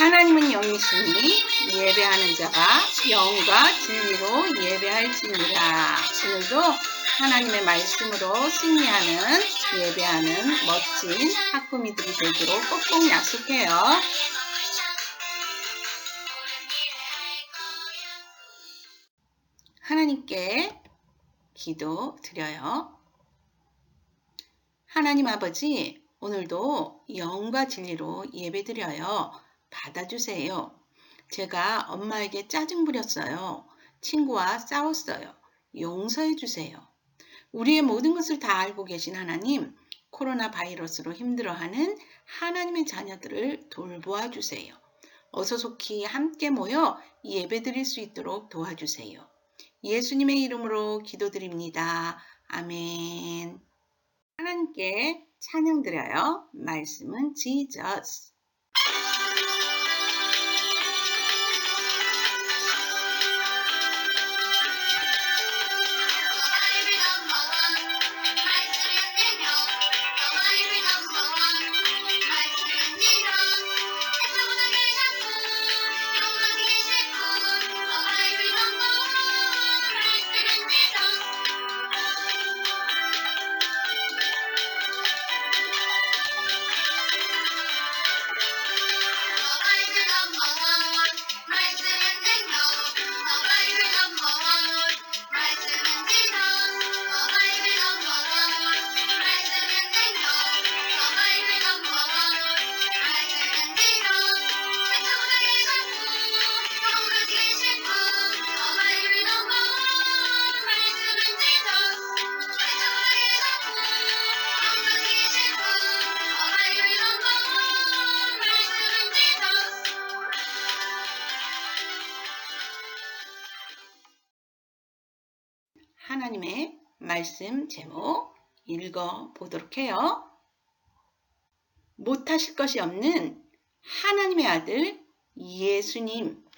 하나님은 영이시니 예배하는 자가 영과 진리로 예배할지니라. 오늘도 하나님의 말씀으로 승리하는 예배하는 멋진 학구미들이 되기로 꼭꼭 약속해요. 하나님께 기도 드려요. 하나님 아버지, 오늘도 영과 진리로 예배드려요. 받아주세요. 제가 엄마에게 짜증 부렸어요. 친구와 싸웠어요. 용서해 주세요. 우리의 모든 것을 다 알고 계신 하나님, 코로나 바이러스로 힘들어하는 하나님의 자녀들을 돌보아 주세요. 어서 속히 함께 모여 예배드릴 수 있도록 도와주세요. 예수님의 이름으로 기도드립니다. 아멘. 하나님께 찬양드려요. 말씀은 Jesus. 하나님의 말씀 제목 읽어보도록 해요. 못하실 것이 없는 하나님의 아들 예수님.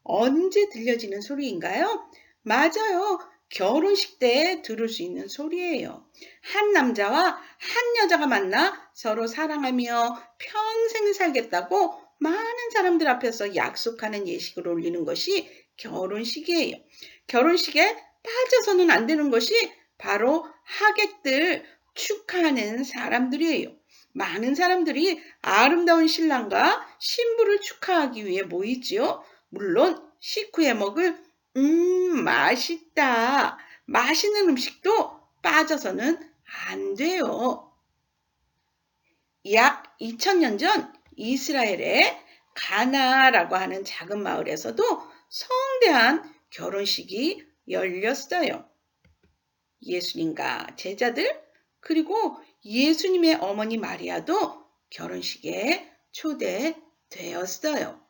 언제 들려지는 소리인가요? 맞아요. 결혼식 때 들을 수 있는 소리예요. 한 남자와 한 여자가 만나 서로 사랑하며 평생 살겠다고 많은 사람들 앞에서 약속하는 예식을 올리는 것이 결혼식이에요. 결혼식에 빠져서는 안 되는 것이 바로 하객들 축하하는 사람들이에요. 많은 사람들이 아름다운 신랑과 신부를 축하하기 위해 모이지요. 물론 식후에 먹을 맛있다. 맛있는 음식도 빠져서는 안 돼요. 약 2000년 전 이스라엘의 가나라고 하는 작은 마을에서도 성대한 결혼식이 열렸어요. 예수님과 제자들 그리고 예수님의 어머니 마리아도 결혼식에 초대되었어요.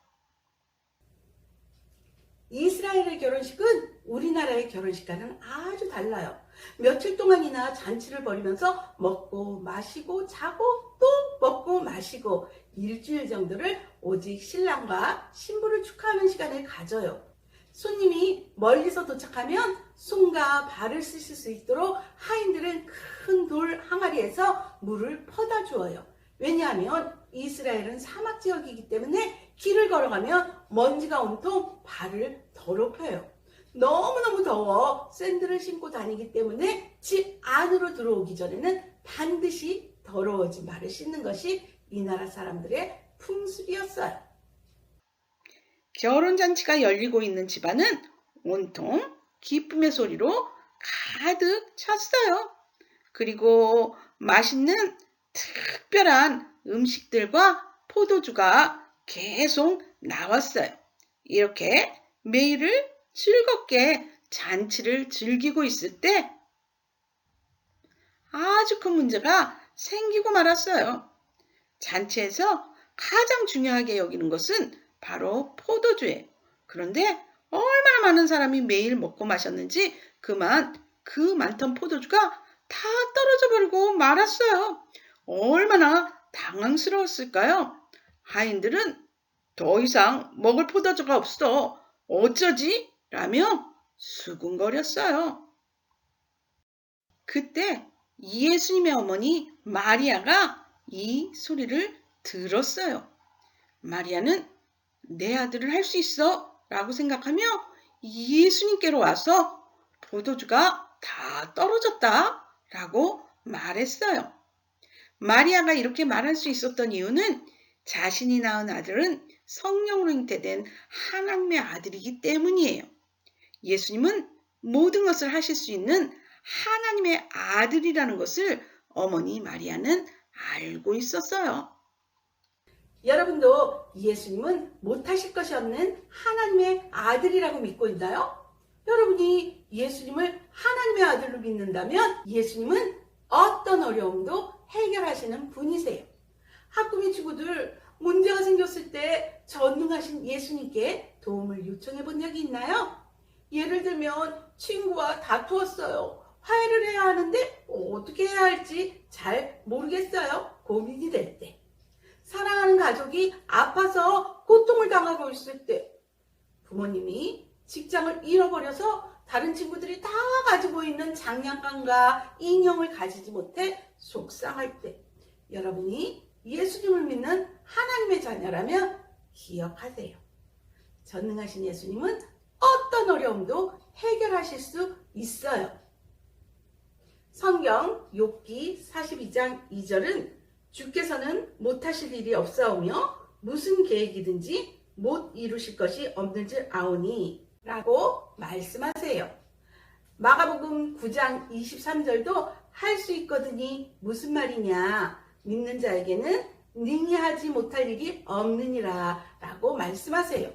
이스라엘의 결혼식은 우리나라의 결혼식과는 아주 달라요. 며칠 동안이나 잔치를 벌이면서 먹고 마시고 자고 또 먹고 마시고 일주일 정도를 오직 신랑과 신부를 축하하는 시간을 가져요. 손님이 멀리서 도착하면 손과 발을 씻을 수 있도록 하인들은 큰 돌 항아리에서 물을 퍼다 주어요. 왜냐하면 이스라엘은 사막 지역이기 때문에 길을 걸어가면 먼지가 온통 발을 더럽혀요. 너무너무 더워 샌들을 신고 다니기 때문에 집 안으로 들어오기 전에는 반드시 더러워진 발을 씻는 것이 이 나라 사람들의 풍습이었어요. 결혼잔치가 열리고 있는 집안은 온통 기쁨의 소리로 가득 찼어요. 그리고 맛있는 특별한 음식들과 포도주가 계속 나왔어요. 이렇게 매일을 즐겁게 잔치를 즐기고 있을 때 아주 큰 문제가 생기고 말았어요. 잔치에서 가장 중요하게 여기는 것은 바로 포도주예요. 그런데 얼마나 많은 사람이 매일 먹고 마셨는지 그만 그 많던 포도주가 다 떨어져 버리고 말았어요. 얼마나 당황스러웠을까요? 하인들은 더 이상 먹을 포도주가 없어. 어쩌지? 라며 수군거렸어요. 그때 예수님의 어머니 마리아가 이 소리를 들었어요. 마리아는 내 아들을 할 수 있어 라고 생각하며 예수님께로 와서 포도주가 다 떨어졌다 라고 말했어요. 마리아가 이렇게 말할 수 있었던 이유는 자신이 낳은 아들은 성령으로 잉태된 하나님의 아들이기 때문이에요. 예수님은 모든 것을 하실 수 있는 하나님의 아들이라는 것을 어머니 마리아는 알고 있었어요. 여러분도 예수님은 못하실 것이 없는 하나님의 아들이라고 믿고 있나요? 여러분이 예수님을 하나님의 아들로 믿는다면 예수님은 어떤 어려움도 해결하시는 분이세요. 학구미 친구들, 문제가 생겼을 때 전능하신 예수님께 도움을 요청해 본 적이 있나요? 예를 들면 친구와 다투었어요. 화해를 해야 하는데 어떻게 해야 할지 잘 모르겠어요. 고민이 될 때. 사랑하는 가족이 아파서 고통을 당하고 있을 때. 부모님이 직장을 잃어버려서 다른 친구들이 다 가지고 있는 장난감과 인형을 가지지 못해 속상할 때. 여러분이 예수님을 믿는 하나님의 자녀라면 기억하세요. 전능하신 예수님은 어떤 어려움도 해결하실 수 있어요. 성경 욥기 42장 2절은 주께서는 못하실 일이 없사오며 무슨 계획이든지 못 이루실 것이 없는 줄 아오니 라고 말씀하세요. 마가복음 9장 23절도 할 수 있거든이 무슨 말이냐, 믿는 자에게는 능히 하지 못할 일이 없느니라 라고 말씀하세요.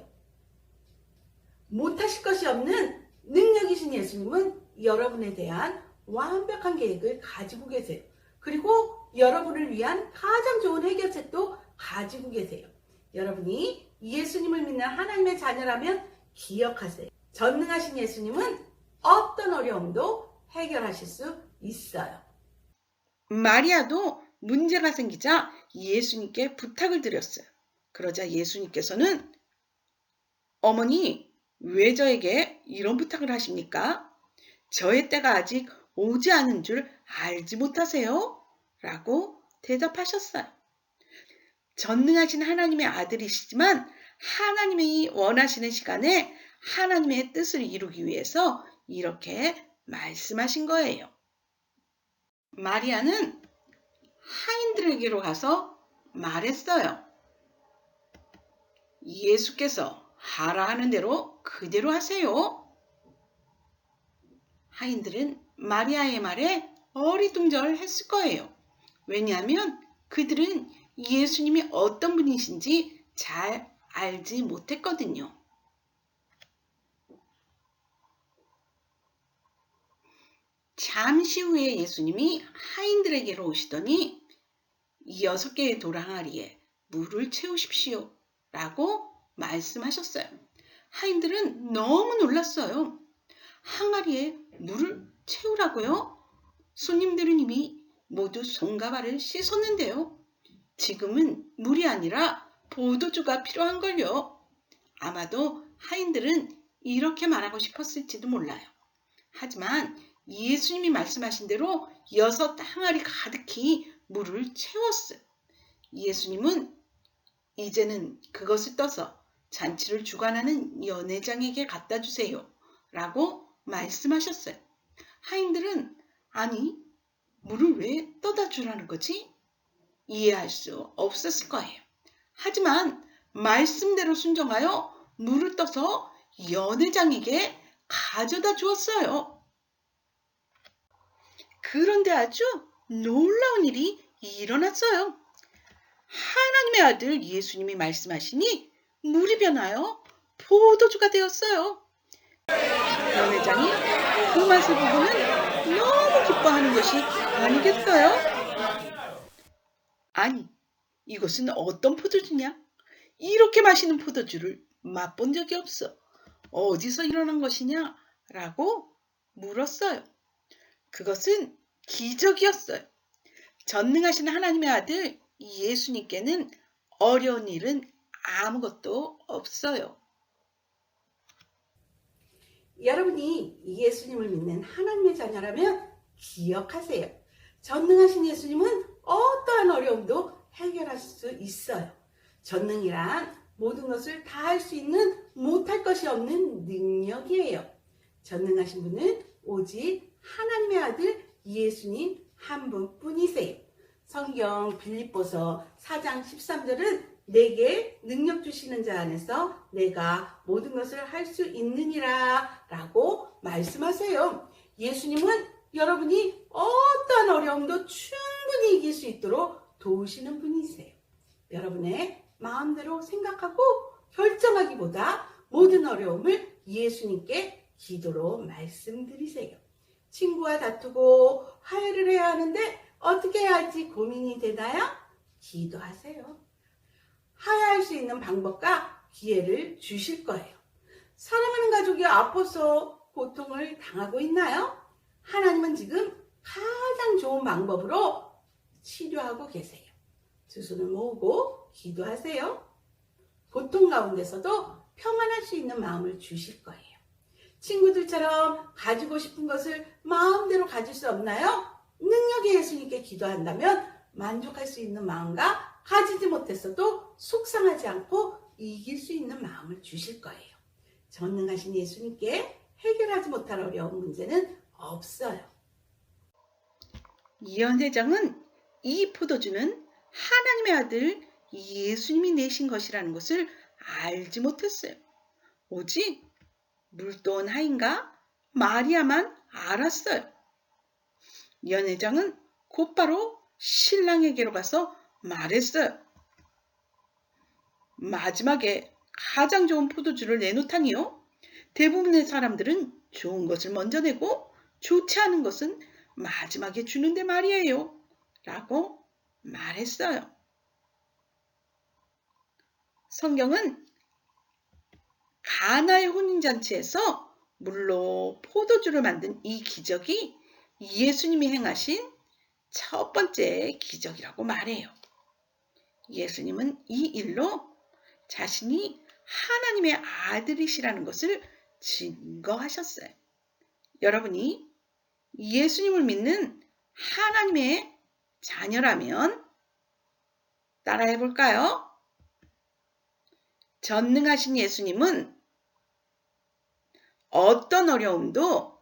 못하실 것이 없는 능력이신 예수님은 여러분에 대한 완벽한 계획을 가지고 계세요. 그리고 여러분을 위한 가장 좋은 해결책도 가지고 계세요. 여러분이 예수님을 믿는 하나님의 자녀라면 기억하세요. 전능하신 예수님은 어떤 어려움도 해결하실 수 있어요. 마리아도 문제가 생기자 예수님께 부탁을 드렸어요. 그러자 예수님께서는 어머니, 왜 저에게 이런 부탁을 하십니까? 저의 때가 아직 오지 않은 줄 알지 못하세요? 라고 대답하셨어요. 전능하신 하나님의 아들이시지만 하나님이 원하시는 시간에 하나님의 뜻을 이루기 위해서 이렇게 말씀하신 거예요. 마리아는 하인들에게로 가서 말했어요. 예수께서 하라 하는 대로 그대로 하세요. 하인들은 마리아의 말에 어리둥절했을 거예요. 왜냐하면 그들은 예수님이 어떤 분이신지 잘 알지 못했거든요. 잠시 후에 예수님이 하인들에게로 오시더니 6개의 돌 항아리에 물을 채우십시오 라고 말씀하셨어요. 하인들은 너무 놀랐어요. 항아리에 물을 채우라고요? 손님들은 이미 모두 손과 발을 씻었는데요. 지금은 물이 아니라 포도주가 필요한걸요. 아마도 하인들은 이렇게 말하고 싶었을지도 몰라요. 하지만 예수님이 말씀하신 대로 6 항아리 가득히 물을 채웠어요. 예수님은 이제는 그것을 떠서 잔치를 주관하는 연회장에게 갖다 주세요 라고 말씀하셨어요. 하인들은 아니, 물을 왜 떠다 주라는 거지? 이해할 수 없었을 거예요. 하지만 말씀대로 순종하여 물을 떠서 연회장에게 가져다 주었어요. 그런데 아주 놀라운 일이 일어났어요. 하나님의 아들 예수님이 말씀하시니 물이 변하여 포도주가 되었어요. 연회장이 그 맛을 보고는 너무 기뻐하는 것이 아니겠어요? 아니, 이것은 어떤 포도주냐? 이렇게 맛있는 포도주를 맛본 적이 없어. 어디서 일어난 것이냐? 라고 물었어요. 그것은 기적이었어요. 전능하신 하나님의 아들 예수님께는 어려운 일은 아무것도 없어요. 여러분이 예수님을 믿는 하나님의 자녀라면 기억하세요. 전능하신 예수님은 어떠한 어려움도 해결할 수 있어요. 전능이란 모든 것을 다 할 수 있는 못할 것이 없는 능력이에요. 전능하신 분은 오직 하나님의 아들 예수님 한 분뿐이세요. 성경 빌립보서 4장 13절은 내게 능력 주시는 자 안에서 내가 모든 것을 할 수 있느니라 라고 말씀하세요. 예수님은 여러분이 어떠한 어려움도 충분히 이길 수 있도록 도우시는 분이세요. 여러분의 마음대로 생각하고 결정하기보다 모든 어려움을 예수님께 기도로 말씀드리세요. 친구와 다투고 화해를 해야 하는데 어떻게 해야 할지 고민이 되나요? 기도하세요. 화해할 수 있는 방법과 기회를 주실 거예요. 사랑하는 가족이 아파서 고통을 당하고 있나요? 하나님은 지금 가장 좋은 방법으로 치료하고 계세요. 두 손을 모으고 기도하세요. 고통 가운데서도 평안할 수 있는 마음을 주실 거예요. 친구들처럼 가지고 싶은 것을 마음대로 가질 수 없나요? 능력의 예수님께 기도한다면 만족할 수 있는 마음과 가지지 못했어도 속상하지 않고 이길 수 있는 마음을 주실 거예요. 전능하신 예수님께 해결하지 못할 어려운 문제는 없어요. 이현 회장은 이 포도주는 하나님의 아들 예수님이 내신 것이라는 것을 알지 못했어요. 오직 물돈 하인과 마리아만 알았어요. 이현 회장은 곧바로 신랑에게로 가서 말했어요. 마지막에 가장 좋은 포도주를 내놓다니요. 대부분의 사람들은 좋은 것을 먼저 내고 좋지 않은 것은 마지막에 주는데 말이에요. 라고 말했어요. 성경은 가나의 혼인잔치에서 물로 포도주를 만든 이 기적이 예수님이 행하신 첫 번째 기적이라고 말해요. 예수님은 이 일로 자신이 하나님의 아들이시라는 것을 증거하셨어요. 여러분이 예수님을 믿는 하나님의 자녀라면 따라해 볼까요? 전능하신 예수님은 어떤 어려움도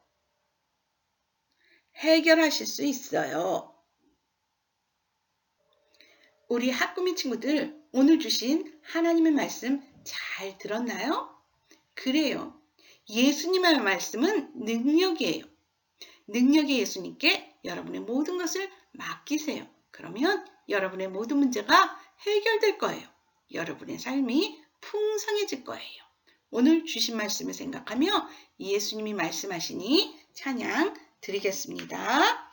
해결하실 수 있어요. 우리 학구미 친구들, 오늘 주신 하나님의 말씀 잘 들었나요? 그래요. 예수님의 말씀은 능력이에요. 능력의 예수님께 여러분의 모든 것을 맡기세요. 그러면 여러분의 모든 문제가 해결될 거예요. 여러분의 삶이 풍성해질 거예요. 오늘 주신 말씀을 생각하며 예수님이 말씀하시니 찬양 드리겠습니다.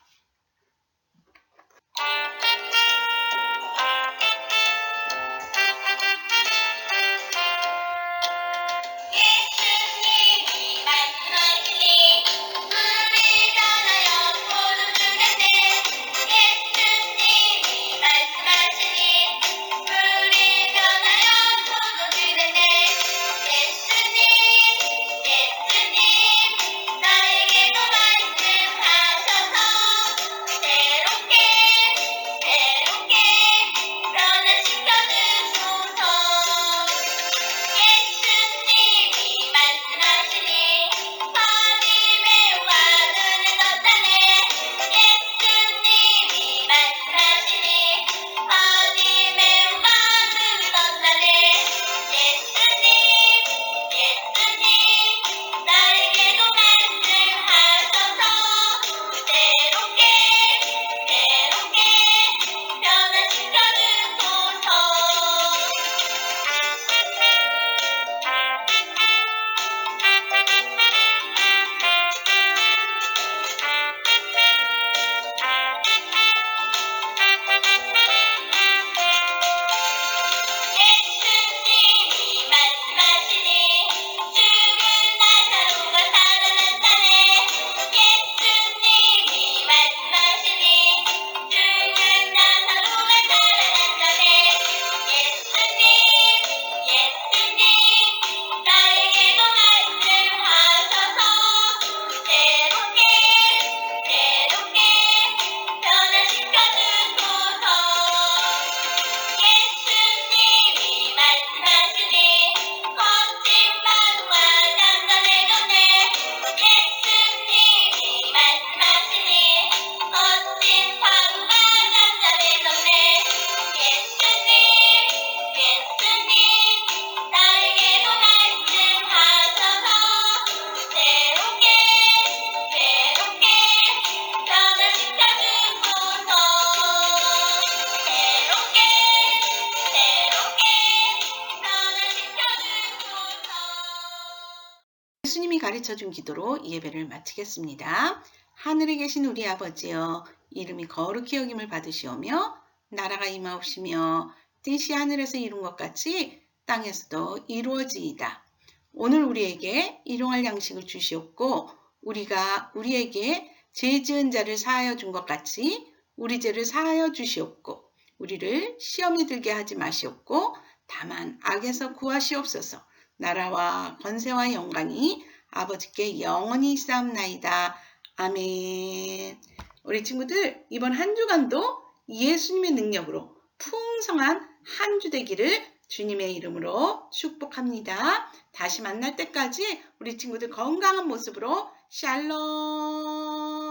외쳐준 기도로 이 예배를 마치겠습니다. 하늘에 계신 우리 아버지여, 이름이 거룩히 여김을 받으시오며 나라가 임하옵시며 뜻이 하늘에서 이룬 것 같이 땅에서도 이루어지이다. 오늘 우리에게 일용할 양식을 주시옵고 우리가 우리에게 죄 지은 자를 사하여 준 것 같이 우리 죄를 사하여 주시옵고 우리를 시험에 들게 하지 마시옵고 다만 악에서 구하시옵소서. 나라와 권세와 영광이 아버지께 영원히 있사옵나이다. 아멘. 우리 친구들, 이번 한 주간도 예수님의 능력으로 풍성한 한 주 되기를 주님의 이름으로 축복합니다. 다시 만날 때까지 우리 친구들 건강한 모습으로 샬롬.